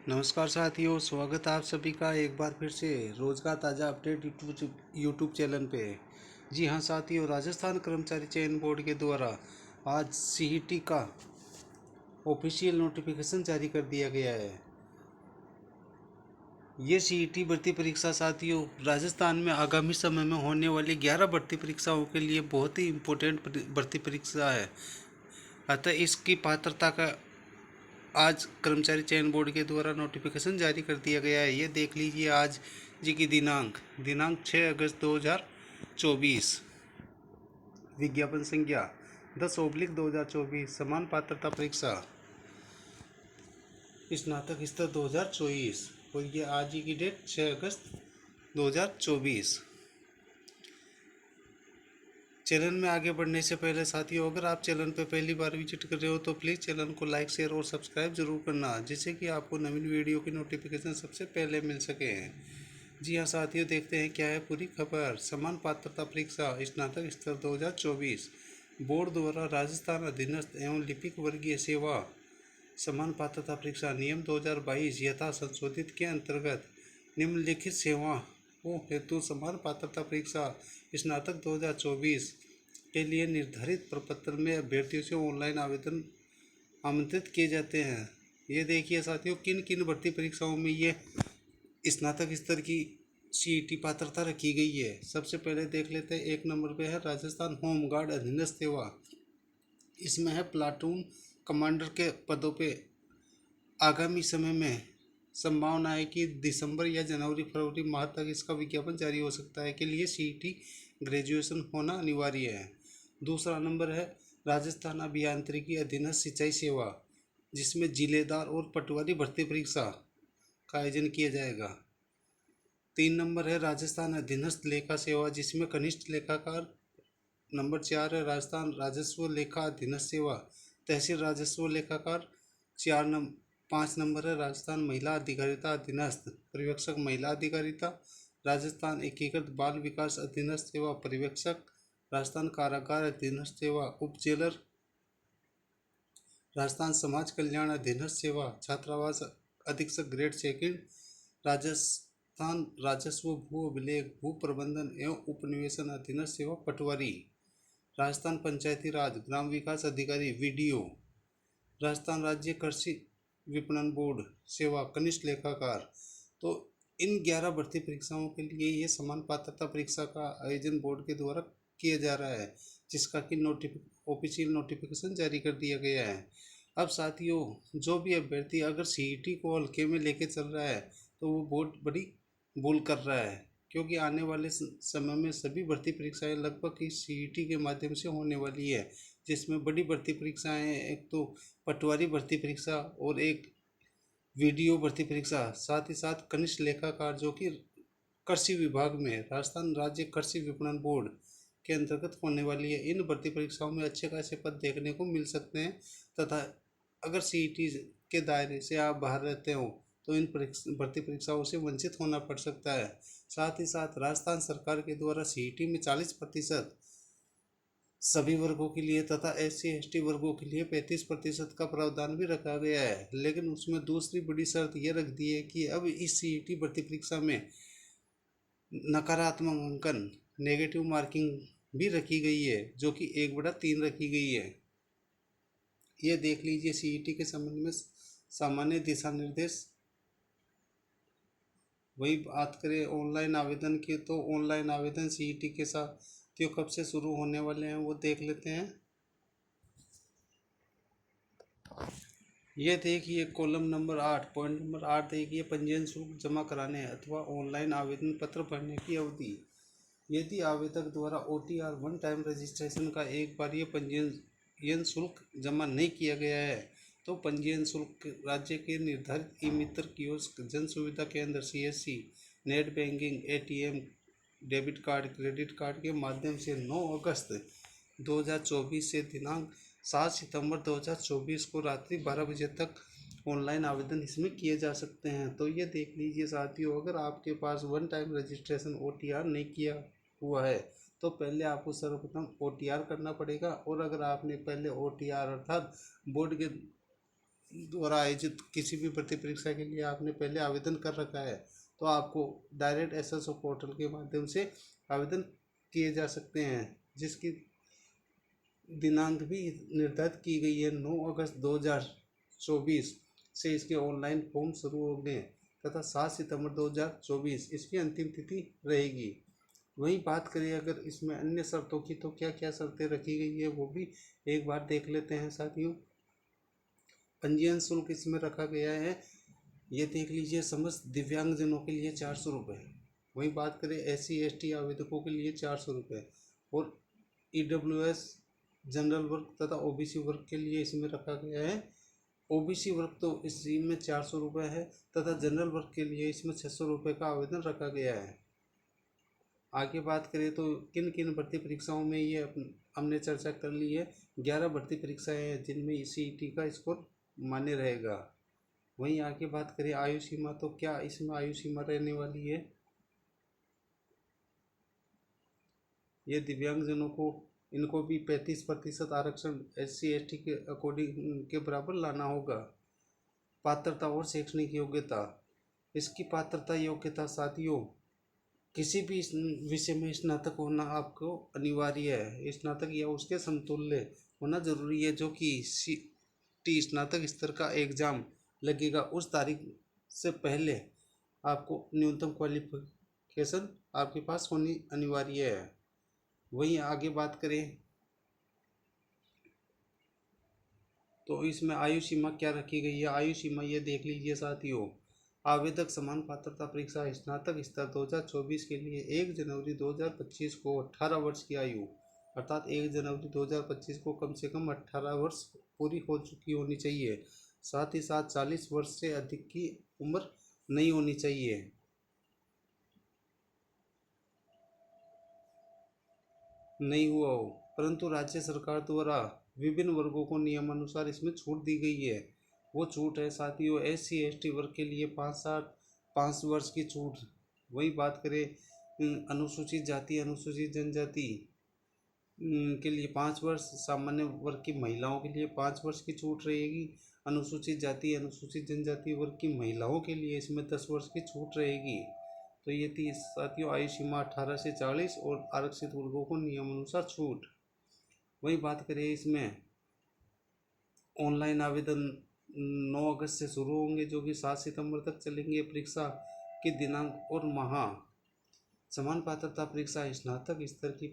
नमस्कार साथियों, स्वागत है आप सभी का एक बार फिर से रोजगार ताज़ा अपडेट यूट्यूब चैनल पे। जी हाँ साथियों, राजस्थान कर्मचारी चयन बोर्ड के द्वारा आज सीईटी का ऑफिशियल नोटिफिकेशन जारी कर दिया गया है। ये सीईटी भर्ती परीक्षा साथियों राजस्थान में आगामी समय में होने वाली 11 भर्ती परीक्षाओं के लिए बहुत ही इम्पोर्टेंट भर्ती परीक्षा है। अतः इसकी पात्रता का आज कर्मचारी चयन बोर्ड के द्वारा नोटिफिकेशन जारी कर दिया गया है। ये देख लीजिए आज जी की दिनांक 6 अगस्त 2024। विज्ञापन संख्या 10/2024। समान पात्रता परीक्षा स्नातक स्तर 2024 और ये आज ही की डेट 6 अगस्त 2024। चैनल में आगे बढ़ने से पहले साथियों, अगर आप चैनल पर पहली बार विजिट कर रहे हो तो प्लीज़ चैनल को लाइक शेयर और सब्सक्राइब जरूर करना, जिससे कि आपको नवीन वीडियो की नोटिफिकेशन सबसे पहले मिल सके। जी हाँ साथियों, देखते हैं क्या है पूरी खबर। समान पात्रता परीक्षा स्नातक स्तर 2024 बोर्ड द्वारा राजस्थान अधीनस्थ एवं लिपिक वर्गीय सेवा समान पात्रता परीक्षा नियम 2022 यथा संशोधित के अंतर्गत निम्नलिखित सेवाओं हेतु समान पात्रता परीक्षा स्नातक 2024 के लिए निर्धारित प्रपत्र में अभ्यर्थियों से ऑनलाइन आवेदन आमंत्रित किए जाते हैं। ये देखिए साथियों, किन किन भर्ती परीक्षाओं में ये स्नातक स्तर की सीईटी पात्रता रखी गई है। सबसे पहले देख लेते हैं, 1 नंबर पे है राजस्थान होमगार्ड अधीनस्थ सेवा। इसमें है प्लाटून कमांडर के पदों पे आगामी समय में संभावना है कि दिसंबर या जनवरी फरवरी माह तक इसका विज्ञापन जारी हो सकता है। के लिए सीईटी ग्रेजुएशन होना अनिवार्य है। दूसरा नंबर है राजस्थान अभियांत्रिकी अधीनस्थ सिंचाई सेवा, जिसमें जिलेदार और पटवारी भर्ती परीक्षा का आयोजन किया जाएगा। 3 नंबर है राजस्थान अधीनस्थ लेखा सेवा, जिसमें कनिष्ठ लेखाकार। नंबर 4 है राजस्थान राजस्व लेखा अधीनस्थ सेवा, तहसील राजस्व लेखाकार। 5 नंबर है राजस्थान महिला अधिकारिता अधीनस्थ पर्यवेक्षक महिला अधिकारिता। राजस्थान एकीकृत बाल विकास अधीनस्थ सेवा पर्यवेक्षक। राजस्थान कारागार अधीनस्थ सेवा उप जेलर। राजस्थान समाज कल्याण अधीनस्थ सेवा छात्रावास अधीक्षक ग्रेड सेकंड। राजस्थान राजस्व भू अभिलेख भू प्रबंधन एवं उपनिवेशन अधीनस्थ सेवा पटवारी। राजस्थान पंचायती राज ग्राम विकास अधिकारी वीडीओ। राजस्थान राज्य कृषि विपणन बोर्ड सेवा कनिष्ठ लेखाकार। तो इन 11 भर्ती परीक्षाओं के लिए ये समान पात्रता परीक्षा का आयोजन बोर्ड के द्वारा किया जा रहा है, जिसका कि ऑफिशियल नोटिफिकेशन जारी कर दिया गया है। अब साथियों, जो भी अभ्यर्थी अगर सीईटी को हल्के में लेके चल रहा है तो वो बहुत बड़ी भूल कर रहा है, क्योंकि आने वाले समय में सभी भर्ती परीक्षाएं लगभग इस सीईटी के माध्यम से होने वाली है, जिसमें बड़ी भर्ती परीक्षाएं हैं, एक तो पटवारी भर्ती परीक्षा और एक वीडियो भर्ती परीक्षा, साथ ही साथ कनिष्ठ लेखाकार जो कि कृषि विभाग में राजस्थान राज्य कृषि विपणन बोर्ड के अंतर्गत होने वाली है। इन भर्ती परीक्षाओं में अच्छे खासे पद देखने को मिल सकते हैं, तथा अगर सीईटी के दायरे से आप बाहर रहते हो तो इन भर्ती परीक्षाओं से वंचित होना पड़ सकता है। साथ ही साथ राजस्थान सरकार के द्वारा सीईटी में 40% सभी वर्गों के लिए तथा SC ST वर्गों के लिए 35% का प्रावधान भी रखा गया है। लेकिन उसमें दूसरी बड़ी शर्त यह रख दी है कि अब इस सीईटी भर्ती परीक्षा में नकारात्मक अंकन नेगेटिव मार्किंग भी रखी गई है, जो कि 1/3 रखी गई है। ये देख लीजिए सीईटी के संबंध में सामान्य दिशा निर्देश। वही बात करें ऑनलाइन आवेदन की, तो ऑनलाइन आवेदन सीईटी के साथ तो कब से शुरू होने वाले हैं वो देख लेते हैं। ये देखिए कॉलम नंबर 8 पॉइंट नंबर 8 देखिए, पंजीयन शुल्क जमा कराने अथवा ऑनलाइन आवेदन पत्र भरने की अवधि। यदि आवेदक द्वारा OTR वन टाइम रजिस्ट्रेशन का एक बार ये पंजीयन शुल्क जमा नहीं किया गया है तो पंजीयन शुल्क राज्य के निर्धारित ई मित्र कियोस्क जन सुविधा केंद्र CSC net banking ATM debit card credit card के माध्यम से 9 अगस्त 2024 से दिनांक 7 सितंबर 2024 को रात्रि 12 बजे तक ऑनलाइन आवेदन इसमें किए जा सकते हैं। तो ये देख लीजिए साथियों, अगर आपके पास वन टाइम रजिस्ट्रेशन OTR नहीं किया हुआ है तो पहले आपको सर्वप्रथम OTR करना पड़ेगा, और अगर आपने पहले OTR अर्थात बोर्ड के द्वारा आयोजित किसी भी भर्ती परीक्षा के लिए आपने पहले आवेदन कर रखा है तो आपको डायरेक्ट एसएसओ पोर्टल के माध्यम से आवेदन किए जा सकते हैं, जिसकी दिनांक भी निर्धारित की गई है 9 अगस्त 2024 से इसके ऑनलाइन फॉर्म शुरू हो गए तथा 7 सितंबर 2024 इसकी अंतिम तिथि रहेगी। वहीं बात करें अगर इसमें अन्य शर्तों की तो क्या क्या शर्तें रखी गई है वो भी एक बार देख लेते हैं साथियों। पंजीयन शुल्क इसमें रखा गया है, ये देख लीजिए, समस्त दिव्यांगजनों के लिए 400 रुपये। वहीं बात करें SC ST आवेदकों के लिए 400 रुपये और EWS जनरल वर्ग तथा OBC वर्ग के लिए इसमें रखा गया है। OBC वर्ग तो इसी में 400 रुपये है तथा जनरल वर्ग के लिए इसमें 600 रुपये का आवेदन रखा गया है। आगे बात करें तो किन किन भर्ती परीक्षाओं में ये हमने चर्चा कर ली है। 11 भर्ती परीक्षाएं हैं जिनमें CET का स्कोर मान्य रहेगा। वहीं आगे बात करें आयु सीमा, तो क्या इसमें आयु सीमा रहने वाली है, ये दिव्यांगजनों को इनको भी 35% आरक्षण SC ST के अकॉर्डिंग के बराबर लाना होगा। पात्रता और शैक्षणिक योग्यता, इसकी पात्रता योग्यता साथियों किसी भी विषय में स्नातक होना आपको अनिवार्य है। स्नातक या उसके समतुल्य होना जरूरी है, जो कि CT स्नातक स्तर का एग्जाम लगेगा उस तारीख से पहले आपको न्यूनतम क्वालिफिकेशन आपके पास होनी अनिवार्य है। वहीं आगे बात करें तो इसमें आयु सीमा क्या रखी गई है। आयु सीमा ये देख लीजिए साथियों, आवेदक समान पात्रता परीक्षा स्नातक स्तर 2024 के लिए 1 जनवरी 2025 को 18 वर्ष की आयु अर्थात 1 जनवरी 2025 को कम से कम 18 वर्ष पूरी हो चुकी होनी चाहिए। साथ ही साथ 40 वर्ष से अधिक की उम्र नहीं होनी चाहिए। नहीं हुआ हो, परंतु राज्य सरकार द्वारा विभिन्न वर्गों को नियमानुसार इसमें छूट दी गई है। वो छूट है साथियों SC ST वर्ग के लिए 5 वर्ष की छूट। वही बात करें अनुसूचित जाति अनुसूचित जनजाति के लिए 5 वर्ष, सामान्य वर्ग की महिलाओं के लिए 5 वर्ष की छूट रहेगी। अनुसूचित जाति अनुसूचित जनजाति वर्ग की महिलाओं के लिए इसमें 10 वर्ष की छूट रहेगी। तो ये थी साथियों आयु सीमा 18 से 40 और आरक्षित वर्गों को नियमानुसार छूट। वही बात करें इसमें ऑनलाइन आवेदन 9 अगस्त से शुरू होंगे जो कि 7 सितंबर तक चलेंगे। परीक्षा के दिनांक और माह, समान पात्रता परीक्षा स्नातक स्तर की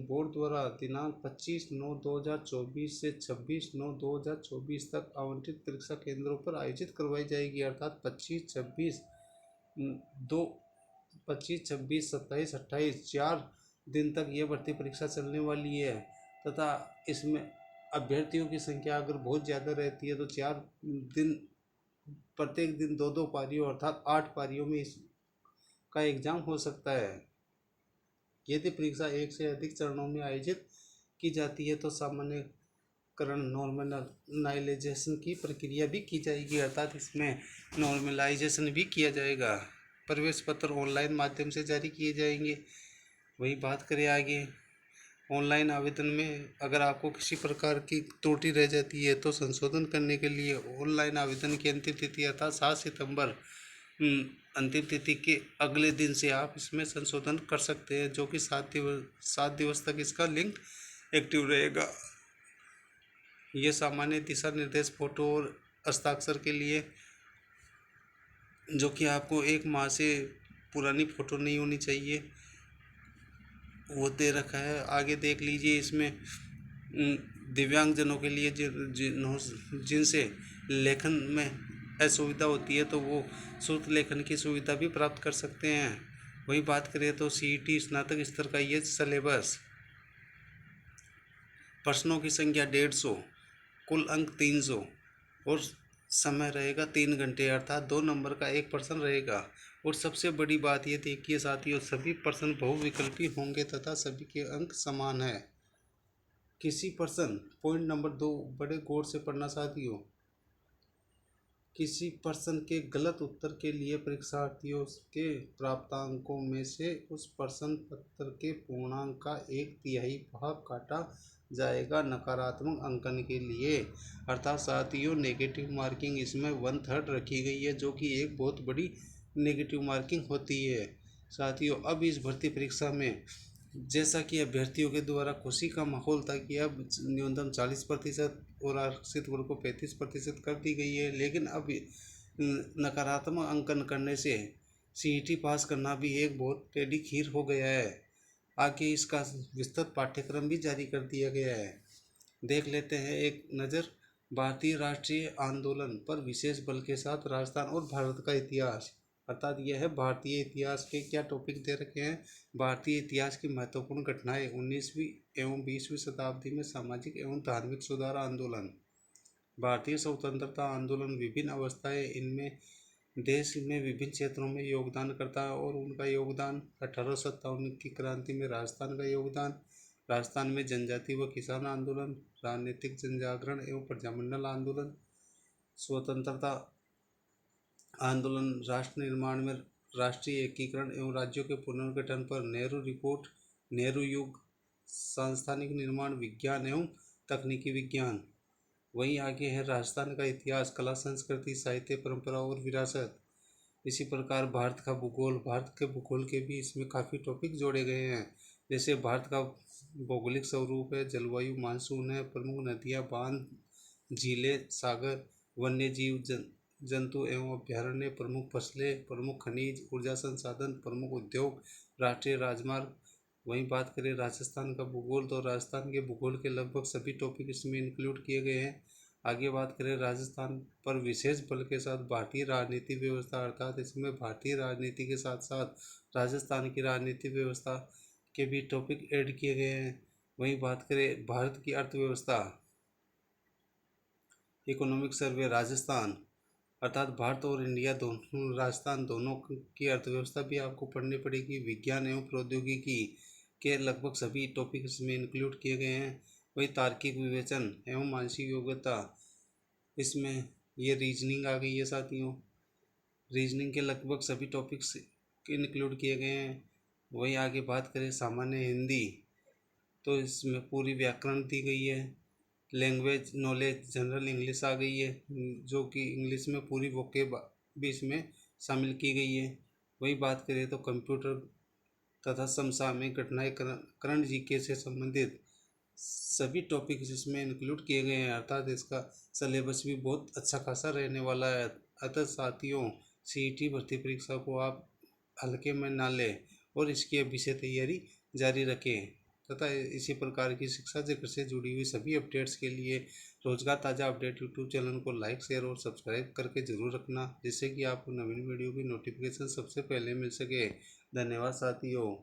बोर्ड द्वारा दिनांक 25/9/2024 से 26/9/2024 तक आवंटित परीक्षा केंद्रों पर आयोजित करवाई जाएगी। अर्थात 25, 26, 27, 28 4 दिन तक ये भर्ती परीक्षा चलने वाली है तथा इसमें अभ्यर्थियों की संख्या अगर बहुत ज़्यादा रहती है तो 4 दिन, प्रत्येक दिन 2-2 पारियों अर्थात 8 पारियों में इसका एग्ज़ाम हो सकता है। यदि परीक्षा एक से अधिक चरणों में आयोजित की जाती है तो सामान्यकरण नॉर्मलाइजेशन की प्रक्रिया भी की जाएगी, अर्थात इसमें नॉर्मलाइजेशन भी किया जाएगा। प्रवेश पत्र ऑनलाइन माध्यम से जारी किए जाएंगे। वही बात करें आगे ऑनलाइन आवेदन में अगर आपको किसी प्रकार की त्रुटि रह जाती है तो संशोधन करने के लिए ऑनलाइन आवेदन की अंतिम तिथि अर्थात 7 सितंबर अंतिम तिथि के अगले दिन से आप इसमें संशोधन कर सकते हैं, जो कि 7 दिवस तक इसका लिंक एक्टिव रहेगा। ये सामान्य दिशा निर्देश फोटो और हस्ताक्षर के लिए, जो कि आपको 1 माह से पुरानी फ़ोटो नहीं होनी चाहिए, वो दे रखा है। आगे देख लीजिए इसमें दिव्यांगजनों के लिए जिनसे लेखन में असुविधा होती है तो वो शुद्ध लेखन की सुविधा भी प्राप्त कर सकते हैं। वही बात करें तो CET स्नातक स्तर का ये सिलेबस, प्रश्नों की संख्या 150, कुल अंक 300 और समय रहेगा 3 घंटे अर्थात 2 नंबर का 1 प्रश्न रहेगा। और सबसे बड़ी बात ये देखिए साथियों, सभी प्रश्न बहुविकल्पी होंगे तथा सभी के अंक समान है। किसी प्रश्न पॉइंट नंबर 2 बड़े गौर से पढ़ना साथियों, किसी प्रश्न के गलत उत्तर के लिए परीक्षार्थियों के प्राप्तांकों में से उस प्रश्न पत्र के पूर्णांक का 1/3 भाग काटा जाएगा नकारात्मक अंकन के लिए। अर्थात साथियों नेगेटिव मार्किंग इसमें 1/3 रखी गई है, जो कि एक बहुत बड़ी नेगेटिव मार्किंग होती है। साथियों अब इस भर्ती परीक्षा में जैसा कि अभ्यर्थियों के द्वारा खुशी का माहौल था कि अब न्यूनतम 40% और आरक्षित वर्ग को 35% कर दी गई है, लेकिन अब नकारात्मक अंकन करने से सीईटी पास करना भी एक बहुत टेढ़ी खीर हो गया है। आगे इसका विस्तृत पाठ्यक्रम भी जारी कर दिया गया है। देख लेते हैं एक नज़र भारतीय राष्ट्रीय आंदोलन पर विशेष बल के साथ राजस्थान और भारत का इतिहास। अर्थात यह है भारतीय इतिहास के क्या टॉपिक दे रखे हैं। भारतीय इतिहास की महत्वपूर्ण घटनाएं 19वीं एवं 20वीं शताब्दी में सामाजिक एवं धार्मिक सुधार आंदोलन। भारतीय स्वतंत्रता आंदोलन विभिन्न अवस्थाएं इनमें देश में विभिन्न क्षेत्रों में योगदान करता है और उनका योगदान 1857 की क्रांति में राजस्थान का योगदान, राजस्थान में जनजाति व किसान आंदोलन, राजनीतिक जनजागरण एवं प्रजामंडल आंदोलन, स्वतंत्रता आंदोलन, राष्ट्र निर्माण में राष्ट्रीय एकीकरण एवं राज्यों के पुनर्गठन पर नेहरू रिपोर्ट, नेहरू युग, सांस्थानिक निर्माण, विज्ञान एवं तकनीकी विज्ञान। वहीं आगे है राजस्थान का इतिहास, कला संस्कृति, साहित्य, परंपरा और विरासत। इसी प्रकार भारत का भूगोल, भारत के भूगोल के भी इसमें काफ़ी टॉपिक जोड़े गए हैं। जैसे भारत का भौगोलिक स्वरूप है, जलवायु मानसून है, प्रमुख नदियाँ, बांध, झीलें, सागर, वन्य जीव जंतु एवं अभ्यारण्य, प्रमुख फसलें, प्रमुख खनिज, ऊर्जा संसाधन, प्रमुख उद्योग, राष्ट्रीय राजमार्ग। वहीं बात करें राजस्थान का भूगोल, तो राजस्थान के भूगोल के लगभग सभी टॉपिक इसमें इंक्लूड किए गए हैं। आगे बात करें राजस्थान पर विशेष बल के साथ भारतीय राजनीति व्यवस्था, अर्थात इसमें भारतीय राजनीति के साथ साथ राजस्थान की राजनीति व्यवस्था के भी टॉपिक ऐड किए गए हैं। वहीं बात करें भारत की अर्थव्यवस्था, इकोनॉमिक सर्वे राजस्थान, अर्थात भारत और इंडिया दोनों, राजस्थान दोनों की अर्थव्यवस्था भी आपको पढ़नी पड़ेगी। विज्ञान एवं प्रौद्योगिकी के लगभग सभी टॉपिक इसमें इंक्लूड किए गए हैं। वही तार्किक विवेचन एवं मानसिक योग्यता, इसमें ये रीजनिंग आ गई है साथियों। रीजनिंग के लगभग सभी टॉपिक्स इंक्लूड किए गए हैं। वहीं आगे बात करें सामान्य हिंदी, तो इसमें पूरी व्याकरण दी गई है। लैंग्वेज नॉलेज जनरल इंग्लिश आ गई है, जो कि इंग्लिश में पूरी वोकेब भी इसमें शामिल की गई है। वही बात करें तो कंप्यूटर तथा समसामयिक घटनाएं, करंट जीके से संबंधित सभी टॉपिक इसमें इंक्लूड किए गए हैं। अर्थात इसका सिलेबस भी बहुत अच्छा खासा रहने वाला है। अतः साथियों सीईटी भर्ती परीक्षा को आप हल्के में ना लें और इसकी अभी से तैयारी जारी रखें तथा इसी प्रकार की शिक्षा जगत से जुड़ी हुई सभी अपडेट्स के लिए रोजगार ताज़ा अपडेट यूट्यूब चैनल को लाइक, शेयर और सब्सक्राइब करके जरूर रखना, जिससे कि आपको नवीन वीडियो की नोटिफिकेशन सबसे पहले मिल सके। धन्यवाद साथियों।